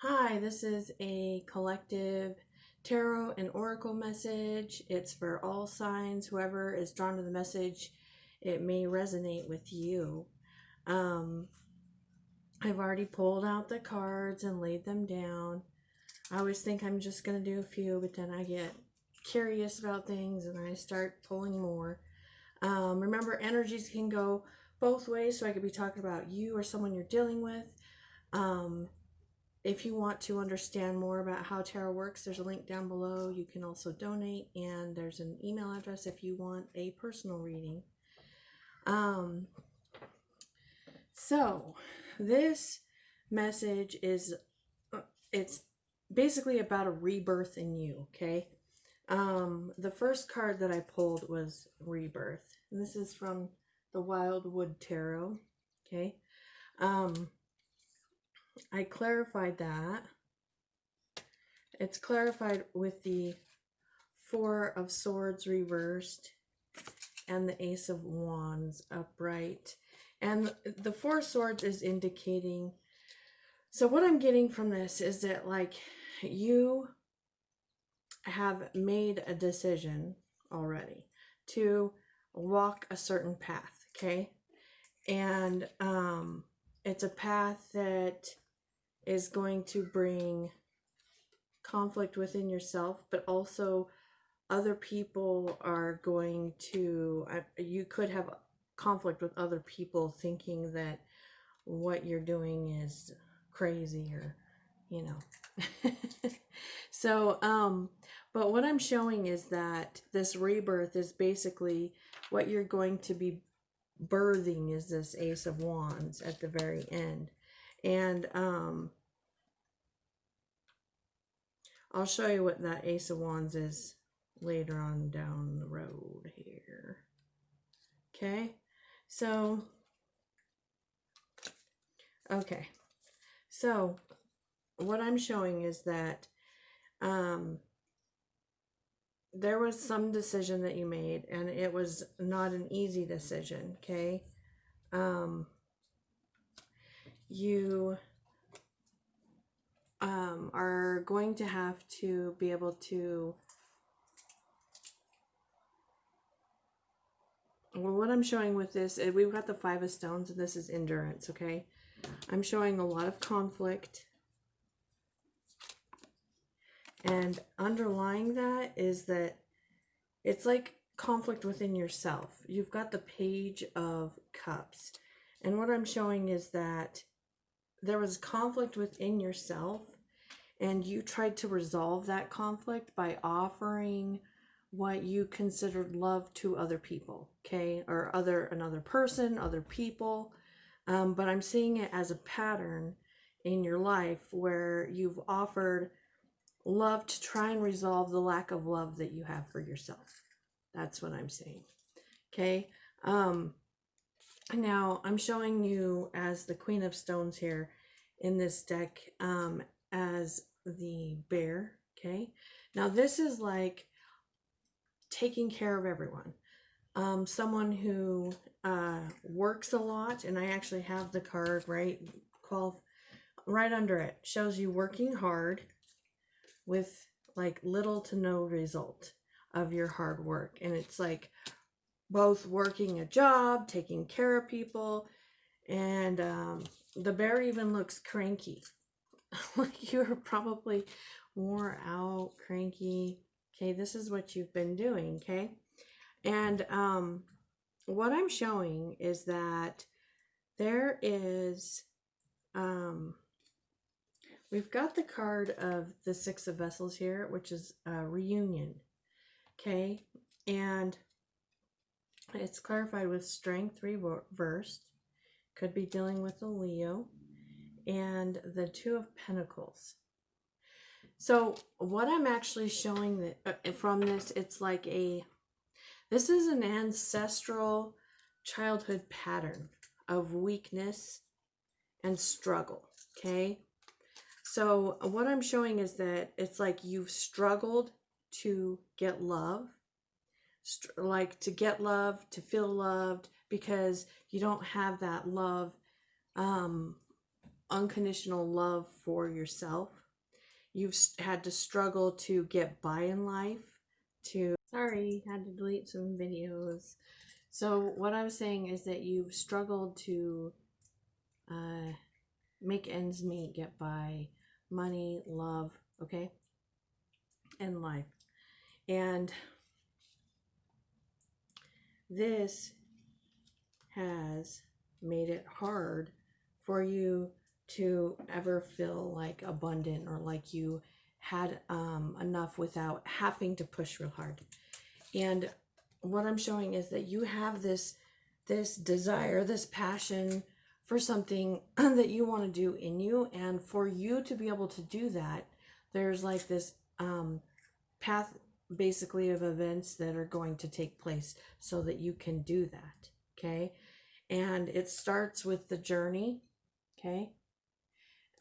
Hi, this is a collective tarot and oracle message. It's for all signs. Whoever is drawn to the message, it may resonate with you. Um, I've already pulled out the cards and laid them down. I always think I'm just going to do a few, but then I get curious about things and I start pulling more. Remember, energies can go both ways, so I could be talking about you or someone you're dealing with. If you want to understand more about how tarot works, there's a link down below. You can also donate, and there's an email address if you want a personal reading. So this message is, it's basically about a rebirth in you, okay? The first card that I pulled was Rebirth, and this is from the Wildwood Tarot, okay? I clarified that. It's clarified with the Four of Swords reversed and the Ace of Wands upright. And the Four of Swords is indicating, so what I'm getting from this is that, like, you have made a decision already to walk a certain path, okay? And it's a path that is going to bring conflict within yourself, but also other people are going to, you could have conflict with other people thinking that what you're doing is crazy, or you know. So but what I'm showing is that this rebirth is basically what you're going to be birthing is this Ace of Wands at the very end. And I'll show you what that Ace of Wands is later on down the road here. Okay, so, okay, so what I'm showing is that there was some decision that you made, and it was not an easy decision, okay? You are going to have to be able to, well, what I'm showing with this, we've got the Five of Stones, and this is endurance, okay? I'm showing a lot of conflict. And underlying that is that it's like conflict within yourself. You've got the Page of Cups. And what I'm showing is that there was conflict within yourself, and you tried to resolve that conflict by offering what you considered love to other people, okay? Or another person, other people. But I'm seeing it as a pattern in your life where you've offered love to try and resolve the lack of love that you have for yourself. That's what I'm saying. Okay. Now I'm showing you as the Queen of Stones here in this deck, as the Bear. Okay. Now this is like taking care of everyone. Someone who works a lot, and I actually have the card right under it. Shows you working hard with like little to no result of your hard work. And it's like both working a job, taking care of people, and the bear even looks cranky. Like you're probably wore out, cranky. Okay, this is what you've been doing, okay? And what I'm showing is that there is, we've got the card of the Six of Vessels here, which is a reunion, okay? And it's clarified with Strength reversed. Could be dealing with a Leo. And the Two of Pentacles. So what I'm actually showing that from this, it's like this is an ancestral childhood pattern of weakness and struggle, okay? So what I'm showing is that it's like you've struggled to get love, like to get love, to feel loved, because you don't have that love unconditional love for yourself. You've had to struggle to get by in life. Sorry, had to delete some videos. So what I was saying is that you've struggled to make ends meet, get by, money, love, okay, and life. And this has made it hard for you to ever feel like abundant or like you had enough without having to push real hard. And what I'm showing is that you have this desire, this passion for something that you want to do in you, and for you to be able to do that, there's like this path basically of events that are going to take place so that you can do that. Okay, and it starts with the journey. Okay,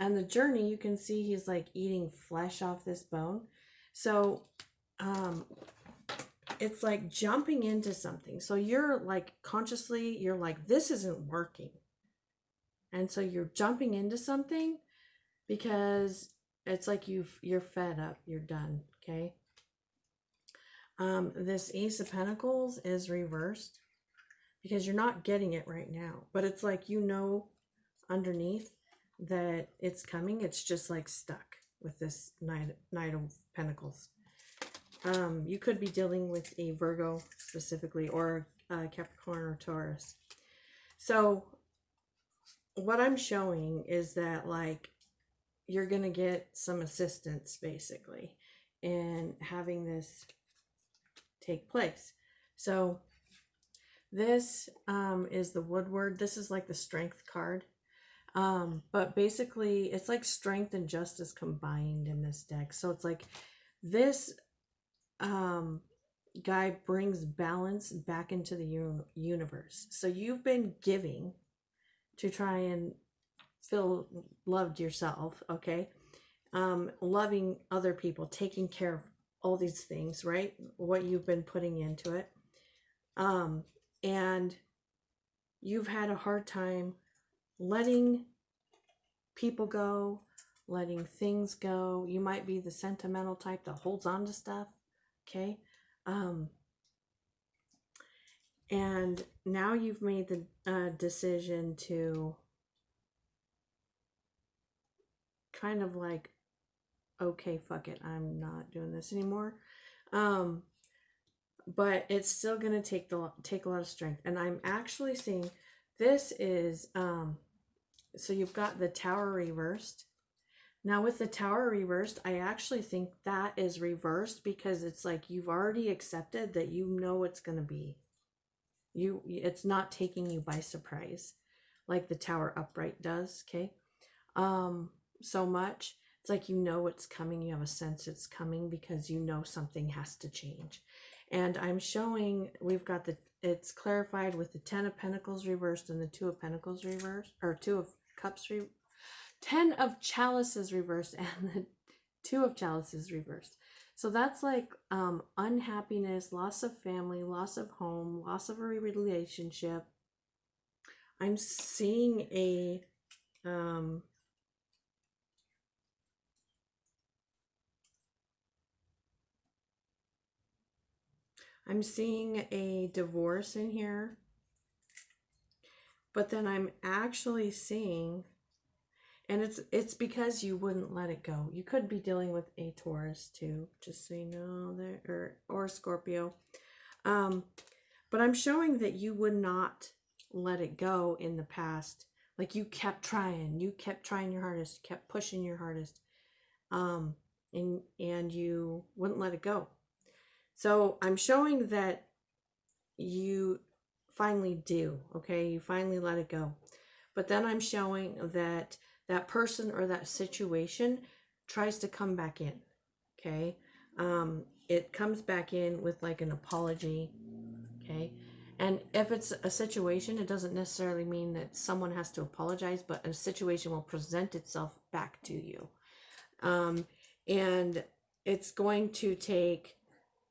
and the journey, you can see he's like eating flesh off this bone. So it's like jumping into something. So you're like consciously, you're like, this isn't working. And so you're jumping into something because it's like you're fed up, you're done. Okay. This Ace of Pentacles is reversed because you're not getting it right now, but it's like, you know, underneath that it's coming. It's just like stuck with this Knight of Pentacles. You could be dealing with a Virgo specifically, or Capricorn or Taurus. So what I'm showing is that like you're going to get some assistance basically in having this take place. So this is the Woodward. This is like the Strength card. But basically it's like Strength and Justice combined in this deck. So it's like this guy brings balance back into the universe. So you've been giving to try and feel loved yourself, okay? Loving other people, taking care of all these things, right? What you've been putting into it. And you've had a hard time letting people go, letting things go. You might be the sentimental type that holds on to stuff, okay? And now you've made the decision to kind of like, okay, fuck it, I'm not doing this anymore. But it's still going to take a lot of strength. And I'm actually seeing this is, so you've got the Tower reversed. Now with the Tower reversed, I actually think that is reversed because it's like you've already accepted that you know it's going to be. It's not taking you by surprise like the Tower upright does, okay? So much. It's like you know it's coming. You have a sense it's coming because you know something has to change. And I'm showing we've got it's clarified with the 10 of Pentacles reversed and the 2 of Pentacles reversed, or 2 of Cups 10 of Chalices reversed and the 2 of Chalices reversed. So that's like unhappiness, loss of family, loss of home, loss of a relationship. I'm seeing a I'm seeing a divorce in here. But then I'm actually seeing, and it's because you wouldn't let it go. You could be dealing with a Taurus too, just so you know, there, or Scorpio. But I'm showing that you would not let it go in the past. Like you kept trying your hardest, you kept pushing your hardest, and you wouldn't let it go. So I'm showing that you finally do, okay? You finally let it go. But then I'm showing that that person or that situation tries to come back in, okay? It comes back in with like an apology, okay? And if it's a situation, it doesn't necessarily mean that someone has to apologize, but a situation will present itself back to you. And it's going to take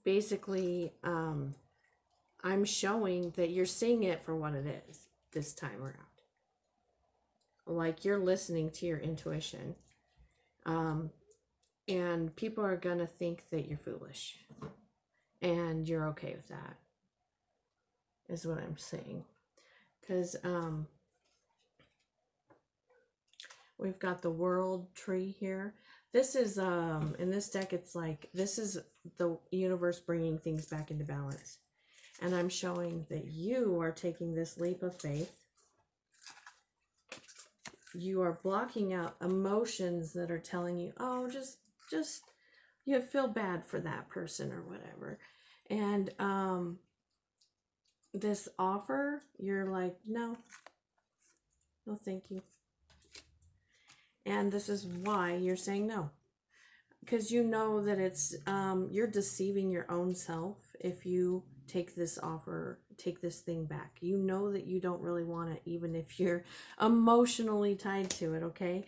basically, I'm showing that you're seeing it for what it is this time around. like you're listening to your intuition. And people are going to think that you're foolish. And you're okay with that, is what I'm saying. Because we've got the world tree here. This is, in this deck, it's like, this is the universe bringing things back into balance. And I'm showing that you are taking this leap of faith. You are blocking out emotions that are telling you, oh, just you feel bad for that person or whatever. And this offer, you're like, no, thank you. And this is why you're saying no. Because you know that it's, you're deceiving your own self if you take this offer, take this thing back. You know that you don't really want it, even if you're emotionally tied to it, okay?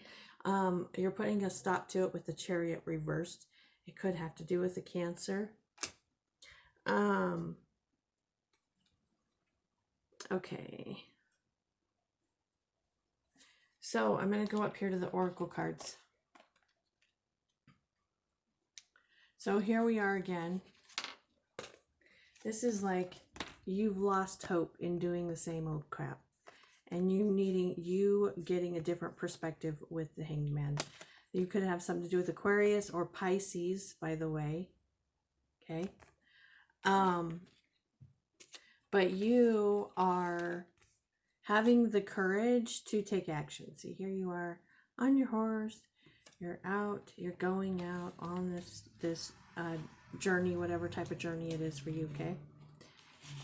You're putting a stop to it with the Chariot reversed. It could have to do with the Cancer. Okay. So I'm going to go up here to the Oracle cards. So here we are again. This is like you've lost hope in doing the same old crap. And you getting a different perspective with the Hanged Man. You could have something to do with Aquarius or Pisces, by the way. Okay. But you are having the courage to take action. See, here you are on your horse. You're out. You're going out on this journey, whatever type of journey it is for you, okay?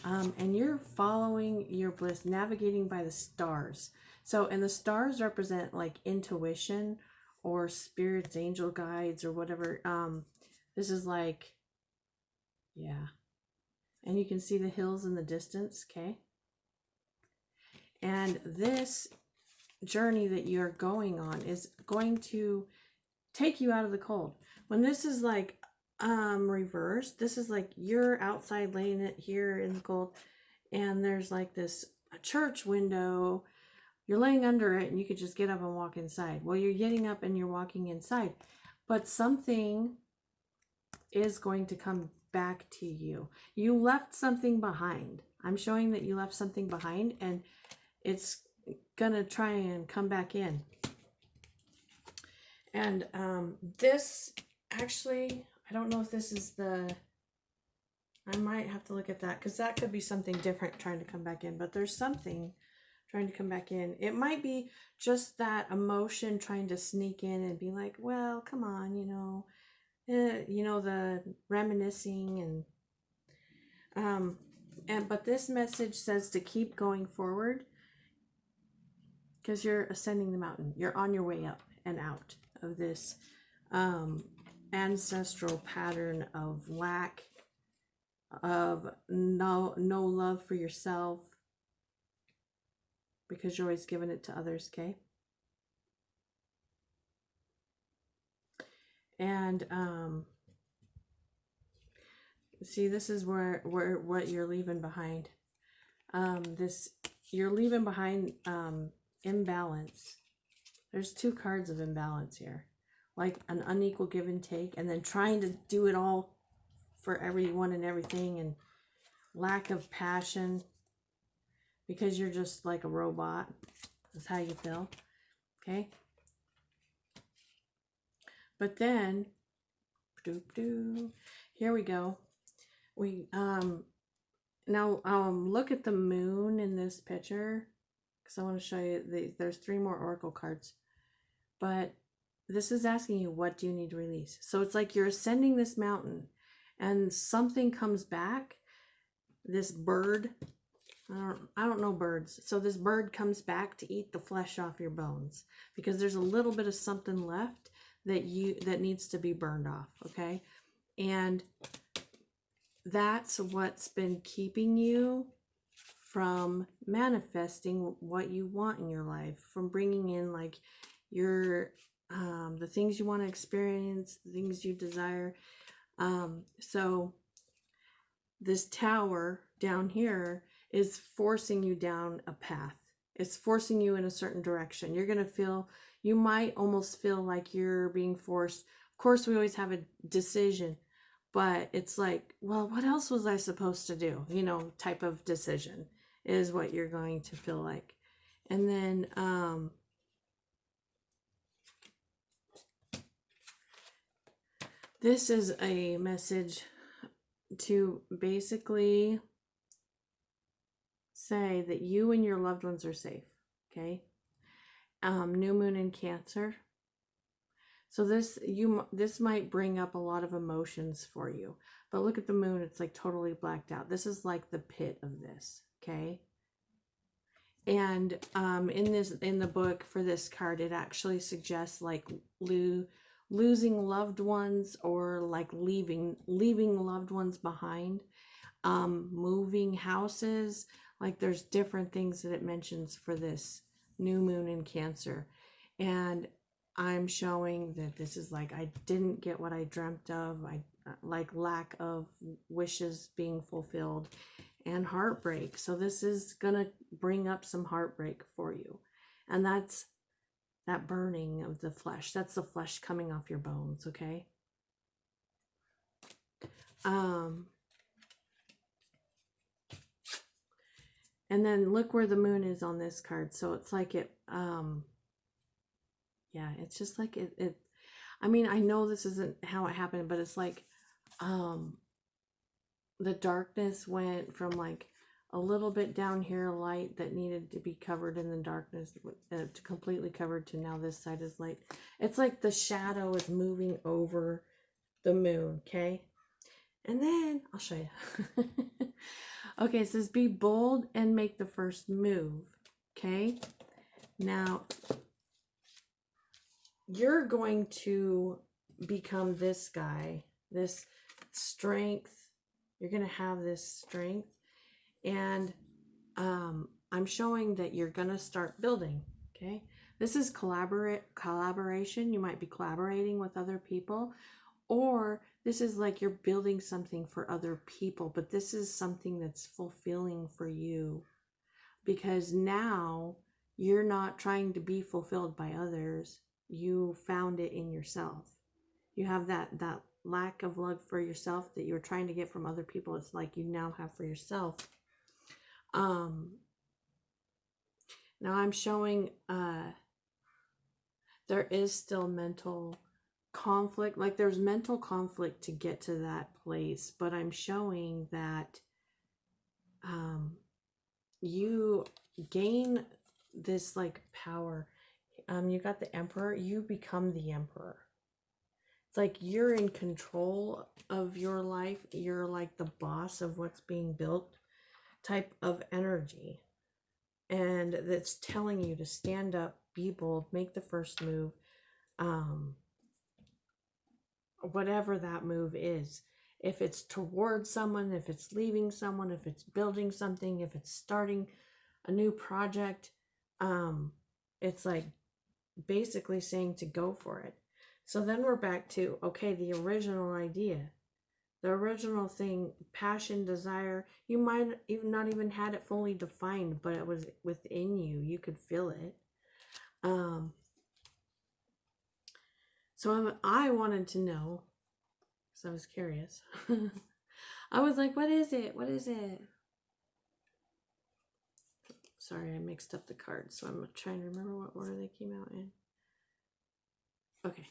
And you're following your bliss, navigating by the stars. So, and the stars represent like intuition or spirits, angel guides, or whatever. This is like, yeah. And you can see the hills in the distance, okay? And this journey that you're going on is going to take you out of the cold. When this is like reversed, this is like you're outside laying it here in the cold, and there's like this church window. You're laying under it and you could just get up and walk inside. Well, you're getting up and you're walking inside, but something is going to come back to you. You left something behind. I'm showing that you left something behind, and it's gonna try and come back in. And this actually, I don't know if this is I might have to look at that, because that could be something different trying to come back in, but there's something trying to come back in. It might be just that emotion trying to sneak in and be like, well, come on, the reminiscing but this message says to keep going forward, because you're ascending the mountain. You're on your way up and out of this ancestral pattern of lack, of no love for yourself, because you're always giving it to others, okay? And see, this is where what you're leaving behind. You're leaving behind imbalance. There's two cards of imbalance here, like an unequal give and take, and then trying to do it all for everyone and everything, and lack of passion, because you're just like a robot. That's how you feel, okay? But then, here we go. We now look at the moon in this picture, because I want to show you there's 3 more oracle cards. But this is asking you, what do you need to release? So it's like you're ascending this mountain and something comes back. This bird, I don't know birds. So this bird comes back to eat the flesh off your bones, because there's a little bit of something left that needs to be burned off, okay? And that's what's been keeping you from manifesting what you want in your life, from bringing in like your the things you want to experience, the things you desire. So this tower down here is forcing you down a path. It's forcing you in a certain direction. You're going to feel, you might almost feel like you're being forced. Of course, we always have a decision, but it's like, well, what else was I supposed to do? You know, type of decision is what you're going to feel like. And then, this is a message to basically say that you and your loved ones are safe. Okay. New moon in Cancer. So this might bring up a lot of emotions for you. But look at the moon, it's like totally blacked out. This is like the pit of this, okay? And in the book for this card, it actually suggests like losing loved ones, or like leaving loved ones behind, moving houses. Like there's different things that it mentions for this new moon in Cancer. And I'm showing that this is like, I didn't get what I dreamt of. I like lack of wishes being fulfilled and heartbreak. So this is going to bring up some heartbreak for you. And that's that burning of the flesh. That's the flesh coming off your bones, okay? And then look where the moon is on this card. So it's like it, yeah, it's just like it, I mean, I know this isn't how it happened, but it's like, the darkness went from like a little bit down here, light that needed to be covered in the darkness, to completely covered, to now this side is light. It's like the shadow is moving over the moon, okay? And then I'll show you. Okay, it says be bold and make the first move, okay? Now, you're going to become this guy, this strength. You're going to have this strength. And I'm showing that you're going to start building, okay? This is collaboration. You might be collaborating with other people, or this is like you're building something for other people, but this is something that's fulfilling for you, because now you're not trying to be fulfilled by others. You found it in yourself. You have that lack of love for yourself that you were trying to get from other people. It's like you now have for yourself. Now I'm showing there is still mental conflict. Like there's mental conflict to get to that place, but I'm showing that you gain this like power. You got the Emperor, you become the Emperor. It's like you're in control of your life. You're like the boss of what's being built, type of energy. And that's telling you to stand up, be bold, make the first move. Whatever that move is. If it's towards someone, if it's leaving someone, if it's building something, if it's starting a new project, it's like basically saying to go for it. So then we're back to, okay, the original idea, the original thing, passion, desire. You might even not even had it fully defined, but it was within you. You could feel it. So I wanted to know, because I was curious. I was like, what is it? What is it? Sorry, I mixed up the cards, so I'm trying to remember what order they came out in. Okay.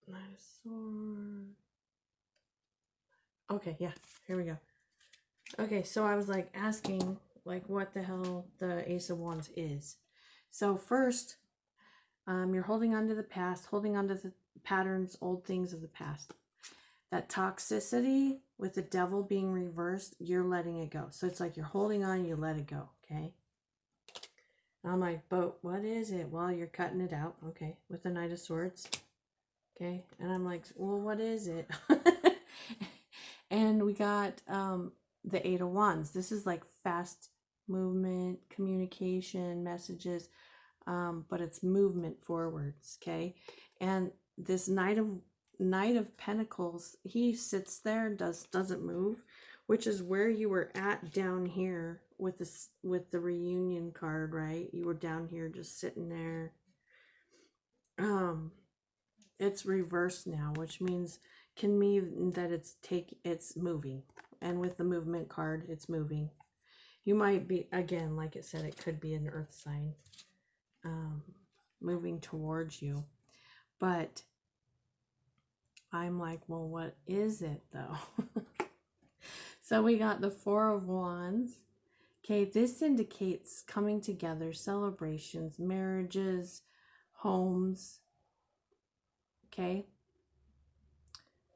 Knight of Swords. Okay, yeah, here we go. Okay, so I was like asking, like, what the hell the Ace of Wands is. So first, you're holding on to the past, holding on to the patterns, old things of the past. That toxicity with the Devil being reversed, you're letting it go. So it's like you're holding on, you let it go, okay? And I'm like, but what is it? Well, you're cutting it out, okay, with the Knight of Swords. Okay, and I'm like, well, what is it? And we got the Eight of Wands. This is like fast movement, communication, messages, but it's movement forwards, okay? And this Knight of Pentacles, he sits there, doesn't move, which is where you were at down here with this, with the reunion card, right? You were down here just sitting there. It's reversed now, which means can mean that it's moving. And with the movement card, it's moving. You might be, again, like it said, it could be an earth sign moving towards you. But I'm like, well, what is it though? So we got the Four of Wands. Okay, this indicates coming together, celebrations, marriages, homes. Okay,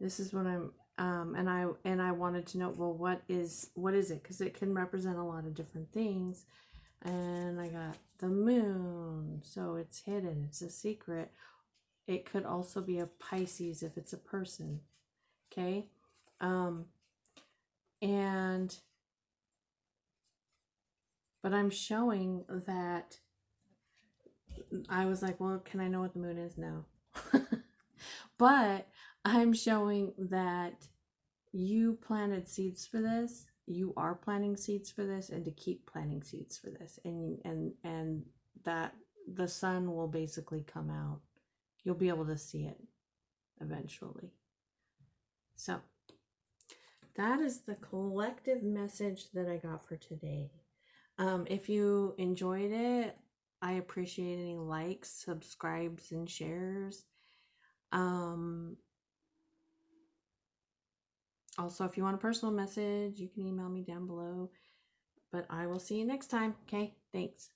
this is what I'm and I wanted to know, well, what is it, because it can represent a lot of different things. And I got the Moon, so it's hidden, it's a secret. It could also be a Pisces if it's a person. Okay, and but I'm showing that I was like, well, can I know what the moon is? No. But I'm showing that you planted seeds for this. You are planting seeds for this, and to keep planting seeds for this. And that the sun will basically come out. You'll be able to see it eventually. So that is the collective message that I got for today. If you enjoyed it, I appreciate any likes, subscribes, and shares. Also, if you want a personal message, you can email me down below. But I will see you next time. Okay, thanks.